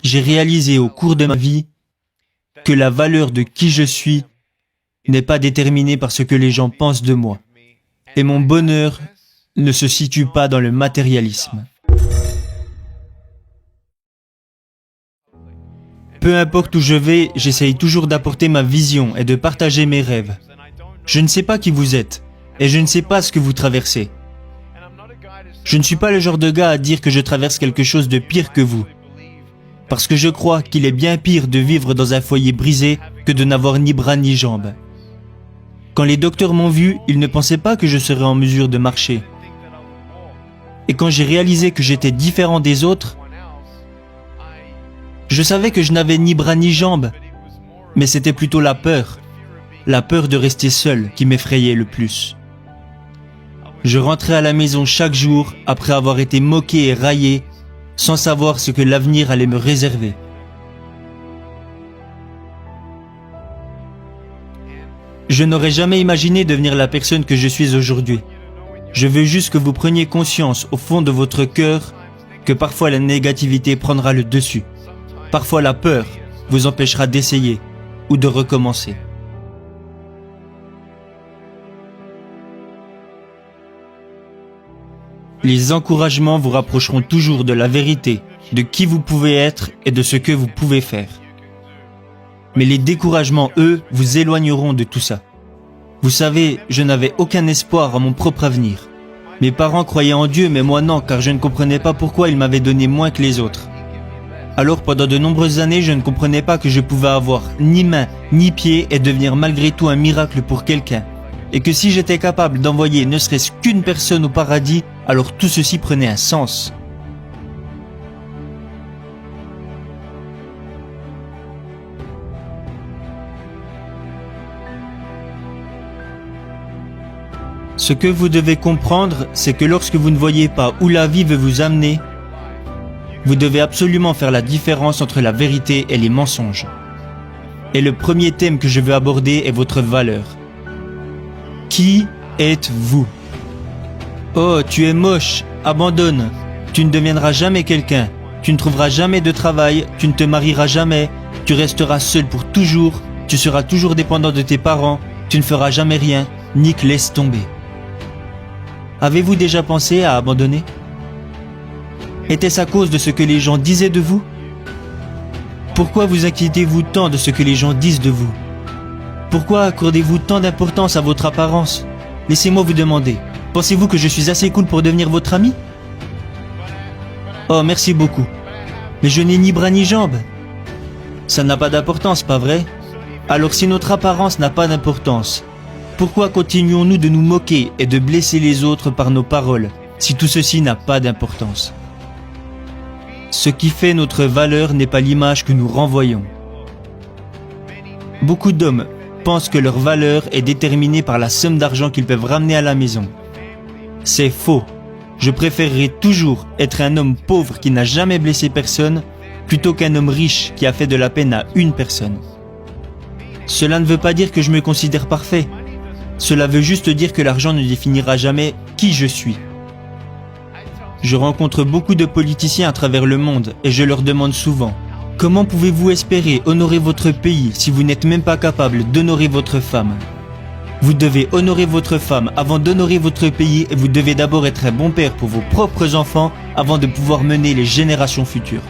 j'ai réalisé au cours de ma vie que la valeur de qui je suis n'est pas déterminée par ce que les gens pensent de moi. Et mon bonheur ne se situe pas dans le matérialisme. Peu importe où je vais, j'essaye toujours d'apporter ma vision et de partager mes rêves. Je ne sais pas qui vous êtes, et je ne sais pas ce que vous traversez. Je ne suis pas le genre de gars à dire que je traverse quelque chose de pire que vous. Parce que je crois qu'il est bien pire de vivre dans un foyer brisé que de n'avoir ni bras ni jambes. Quand les docteurs m'ont vu, ils ne pensaient pas que je serais en mesure de marcher. Et quand j'ai réalisé que j'étais différent des autres, je savais que je n'avais ni bras ni jambes, mais c'était plutôt la peur de rester seul qui m'effrayait le plus. Je rentrais à la maison chaque jour après avoir été moqué et raillé, sans savoir ce que l'avenir allait me réserver. Je n'aurais jamais imaginé devenir la personne que je suis aujourd'hui. Je veux juste que vous preniez conscience au fond de votre cœur que parfois la négativité prendra le dessus. Parfois la peur vous empêchera d'essayer ou de recommencer. Les encouragements vous rapprocheront toujours de la vérité, de qui vous pouvez être et de ce que vous pouvez faire. Mais les découragements, eux, vous éloigneront de tout ça. Vous savez, je n'avais aucun espoir à mon propre avenir. Mes parents croyaient en Dieu, mais moi non, car je ne comprenais pas pourquoi ils m'avaient donné moins que les autres. Alors pendant de nombreuses années, je ne comprenais pas que je pouvais avoir ni main, ni pied et devenir malgré tout un miracle pour quelqu'un. Et que si j'étais capable d'envoyer ne serait-ce qu'une personne au paradis, alors tout ceci prenait un sens. Ce que vous devez comprendre, c'est que lorsque vous ne voyez pas où la vie veut vous amener, vous devez absolument faire la différence entre la vérité et les mensonges. Et le premier thème que je veux aborder est votre valeur. Qui êtes-vous? Oh, tu es moche, abandonne. Tu ne deviendras jamais quelqu'un. Tu ne trouveras jamais de travail, tu ne te marieras jamais, tu resteras seul pour toujours, tu seras toujours dépendant de tes parents, tu ne feras jamais rien. Nick, laisse tomber. Avez-vous déjà pensé à abandonner? Était-ce à cause de ce que les gens disaient de vous? Pourquoi vous inquiétez-vous tant de ce que les gens disent de vous? Pourquoi accordez-vous tant d'importance à votre apparence? Laissez-moi vous demander, pensez-vous que je suis assez cool pour devenir votre ami? Oh, merci beaucoup. Mais je n'ai ni bras ni jambes. Ça n'a pas d'importance, pas vrai? Alors si notre apparence n'a pas d'importance, pourquoi continuons-nous de nous moquer et de blesser les autres par nos paroles, si tout ceci n'a pas d'importance? Ce qui fait notre valeur n'est pas l'image que nous renvoyons. Beaucoup d'hommes pensent que leur valeur est déterminée par la somme d'argent qu'ils peuvent ramener à la maison. C'est faux. Je préférerais toujours être un homme pauvre qui n'a jamais blessé personne, plutôt qu'un homme riche qui a fait de la peine à une personne. Cela ne veut pas dire que je me considère parfait. Cela veut juste dire que l'argent ne définira jamais qui je suis. Je rencontre beaucoup de politiciens à travers le monde et je leur demande souvent: comment pouvez-vous espérer honorer votre pays si vous n'êtes même pas capable d'honorer votre femme? Vous devez honorer votre femme avant d'honorer votre pays et vous devez d'abord être un bon père pour vos propres enfants avant de pouvoir mener les générations futures.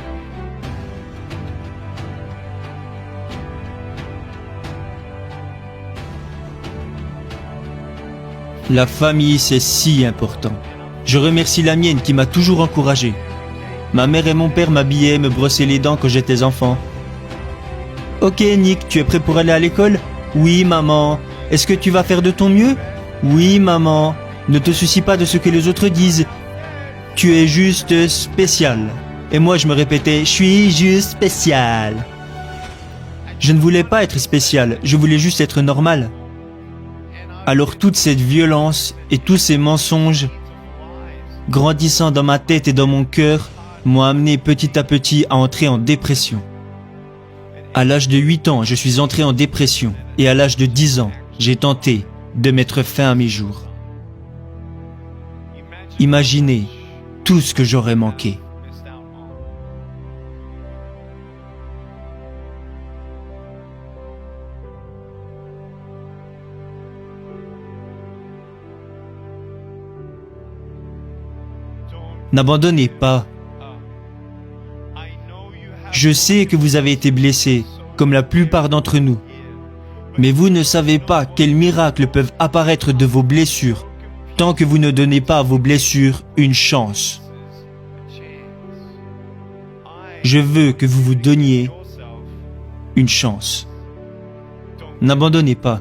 La famille, c'est si important. Je remercie la mienne qui m'a toujours encouragé. Ma mère et mon père m'habillaient et me brossaient les dents quand j'étais enfant. Ok Nick, tu es prêt pour aller à l'école? Oui maman. Est-ce que tu vas faire de ton mieux? Oui maman. Ne te soucie pas de ce que les autres disent. Tu es juste spécial. Et moi je me répétais, je suis juste spécial. Je ne voulais pas être spécial, je voulais juste être normal. Alors toute cette violence et tous ces mensonges grandissant dans ma tête et dans mon cœur m'ont amené petit à petit à entrer en dépression. À l'âge de 8 ans, je suis entré en dépression et à l'âge de 10 ans, j'ai tenté de mettre fin à mes jours. Imaginez tout ce que j'aurais manqué. N'abandonnez pas. Je sais que vous avez été blessé, comme la plupart d'entre nous. Mais vous ne savez pas quels miracles peuvent apparaître de vos blessures, tant que vous ne donnez pas à vos blessures une chance. Je veux que vous vous donniez une chance. N'abandonnez pas.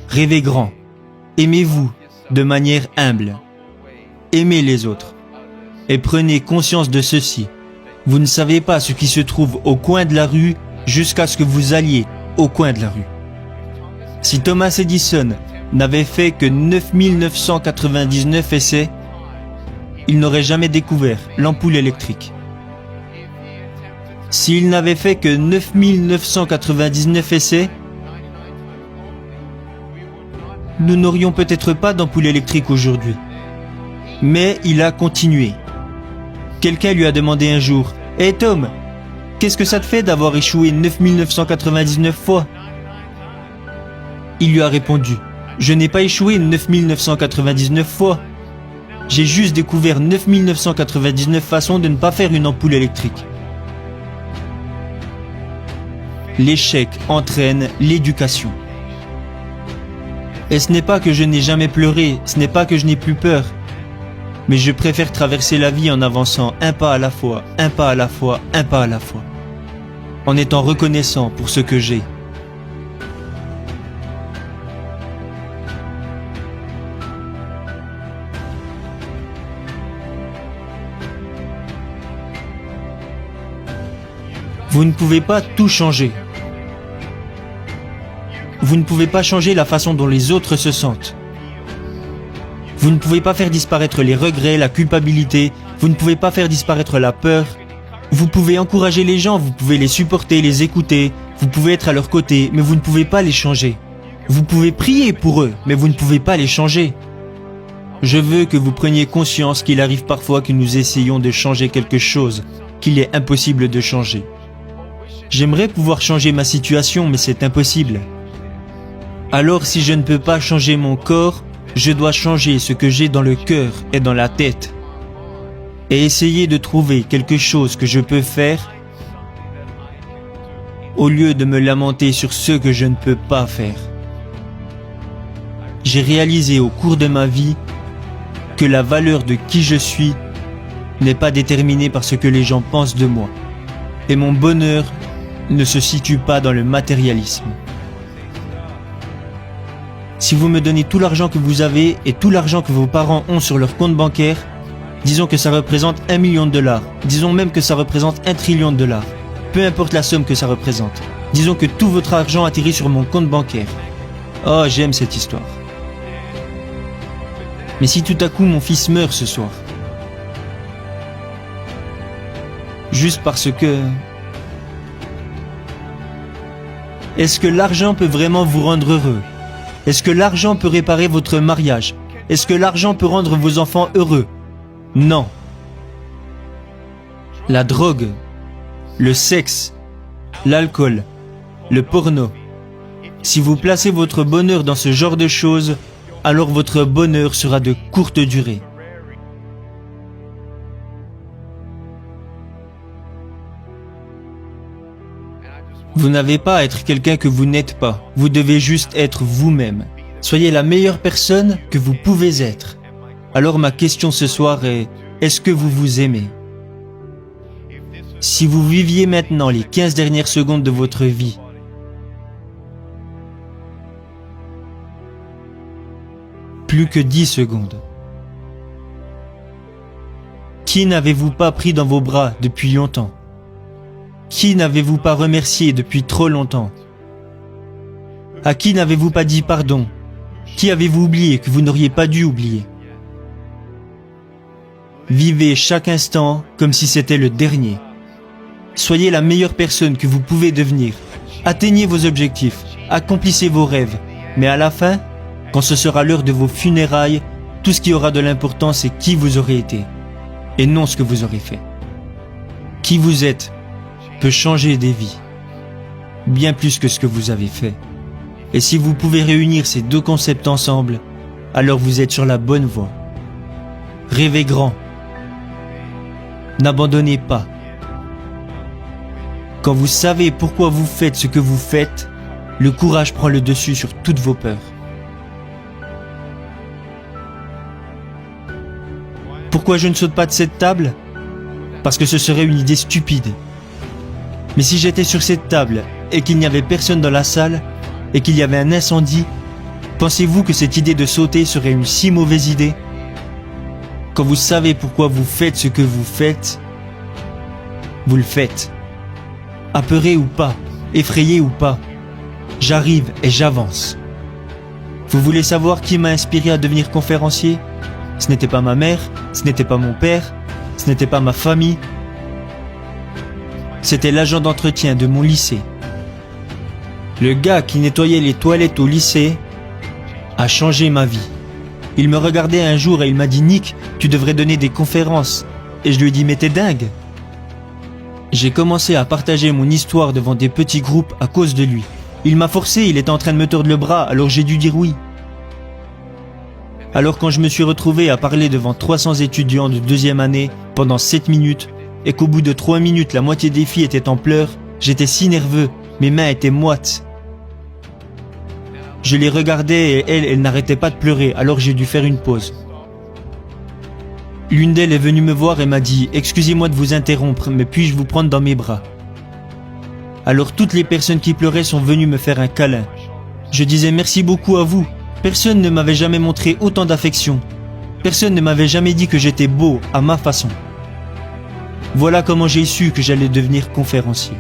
Rêvez grand. Aimez-vous de manière humble. Aimez les autres. Et prenez conscience de ceci. Vous ne savez pas ce qui se trouve au coin de la rue jusqu'à ce que vous alliez au coin de la rue. Si Thomas Edison n'avait fait que 9999 essais, il n'aurait jamais découvert l'ampoule électrique. S'il n'avait fait que 9999 essais, nous n'aurions peut-être pas d'ampoule électrique aujourd'hui. Mais il a continué. Quelqu'un lui a demandé un jour « Hey Tom, qu'est-ce que ça te fait d'avoir échoué 9999 fois ?» Il lui a répondu « Je n'ai pas échoué 9999 fois. J'ai juste découvert 9999 façons de ne pas faire une ampoule électrique. » L'échec entraîne l'éducation. Et ce n'est pas que je n'ai jamais pleuré, ce n'est pas que je n'ai plus peur, mais je préfère traverser la vie en avançant un pas à la fois, un pas à la fois, un pas à la fois, en étant reconnaissant pour ce que j'ai. Vous ne pouvez pas tout changer. Vous ne pouvez pas changer la façon dont les autres se sentent. Vous ne pouvez pas faire disparaître les regrets, la culpabilité. Vous ne pouvez pas faire disparaître la peur. Vous pouvez encourager les gens, vous pouvez les supporter, les écouter. Vous pouvez être à leur côté, mais vous ne pouvez pas les changer. Vous pouvez prier pour eux, mais vous ne pouvez pas les changer. Je veux que vous preniez conscience qu'il arrive parfois que nous essayons de changer quelque chose qu'il est impossible de changer. J'aimerais pouvoir changer ma situation, mais c'est impossible. Alors si je ne peux pas changer mon corps, je dois changer ce que j'ai dans le cœur et dans la tête. Et essayer de trouver quelque chose que je peux faire au lieu de me lamenter sur ce que je ne peux pas faire. J'ai réalisé au cours de ma vie que la valeur de qui je suis n'est pas déterminée par ce que les gens pensent de moi. Et mon bonheur ne se situe pas dans le matérialisme. Si vous me donnez tout l'argent que vous avez et tout l'argent que vos parents ont sur leur compte bancaire, disons que ça représente 1 million de dollars, disons même que ça représente 1 trillion de dollars, peu importe la somme que ça représente, disons que tout votre argent atterrit sur mon compte bancaire. Oh, j'aime cette histoire. Mais si tout à coup mon fils meurt ce soir, juste parce que... Est-ce que l'argent peut vraiment vous rendre heureux? Est-ce que l'argent peut réparer votre mariage? Est-ce que l'argent peut rendre vos enfants heureux? Non. La drogue, le sexe, l'alcool, le porno. Si vous placez votre bonheur dans ce genre de choses, alors votre bonheur sera de courte durée. Vous n'avez pas à être quelqu'un que vous n'êtes pas. Vous devez juste être vous-même. Soyez la meilleure personne que vous pouvez être. Alors ma question ce soir est, est-ce que vous vous aimez? Si vous viviez maintenant les 15 dernières secondes de votre vie, plus que 10 secondes, qui n'avez-vous pas pris dans vos bras depuis longtemps? Qui n'avez-vous pas remercié depuis trop longtemps? À qui n'avez-vous pas dit pardon? Qui avez-vous oublié que vous n'auriez pas dû oublier? Vivez chaque instant comme si c'était le dernier. Soyez la meilleure personne que vous pouvez devenir. Atteignez vos objectifs, accomplissez vos rêves. Mais à la fin, quand ce sera l'heure de vos funérailles, tout ce qui aura de l'importance c'est qui vous aurez été, et non ce que vous aurez fait. Qui vous êtes peut changer des vies, bien plus que ce que vous avez fait. Et si vous pouvez réunir ces deux concepts ensemble, alors vous êtes sur la bonne voie. Rêvez grand. N'abandonnez pas. Quand vous savez pourquoi vous faites ce que vous faites, le courage prend le dessus sur toutes vos peurs. Pourquoi je ne saute pas de cette table? Parce que ce serait une idée stupide. Mais si j'étais sur cette table et qu'il n'y avait personne dans la salle et qu'il y avait un incendie, pensez-vous que cette idée de sauter serait une si mauvaise idée? Quand vous savez pourquoi vous faites ce que vous faites, vous le faites. Apeuré ou pas, effrayé ou pas, j'arrive et j'avance. Vous voulez savoir qui m'a inspiré à devenir conférencier? Ce n'était pas ma mère, ce n'était pas mon père, ce n'était pas ma famille. C'était l'agent d'entretien de mon lycée. Le gars qui nettoyait les toilettes au lycée a changé ma vie. Il me regardait un jour et il m'a dit « Nick, tu devrais donner des conférences ». Et je lui ai dit « Mais t'es dingue ». J'ai commencé à partager mon histoire devant des petits groupes à cause de lui. Il m'a forcé, il était en train de me tordre le bras, alors j'ai dû dire oui. Alors quand je me suis retrouvé à parler devant 300 étudiants de deuxième année pendant 7 minutes, et qu'au bout de 3 minutes la moitié des filles étaient en pleurs, j'étais si nerveux, mes mains étaient moites. Je les regardais et elle n'arrêtait pas de pleurer, alors j'ai dû faire une pause. L'une d'elles est venue me voir et m'a dit « Excusez-moi de vous interrompre, mais puis-je vous prendre dans mes bras ?» Alors toutes les personnes qui pleuraient sont venues me faire un câlin. Je disais « Merci beaucoup à vous. Personne ne m'avait jamais montré autant d'affection. Personne ne m'avait jamais dit que j'étais beau à ma façon. » Voilà comment j'ai su que j'allais devenir conférencier.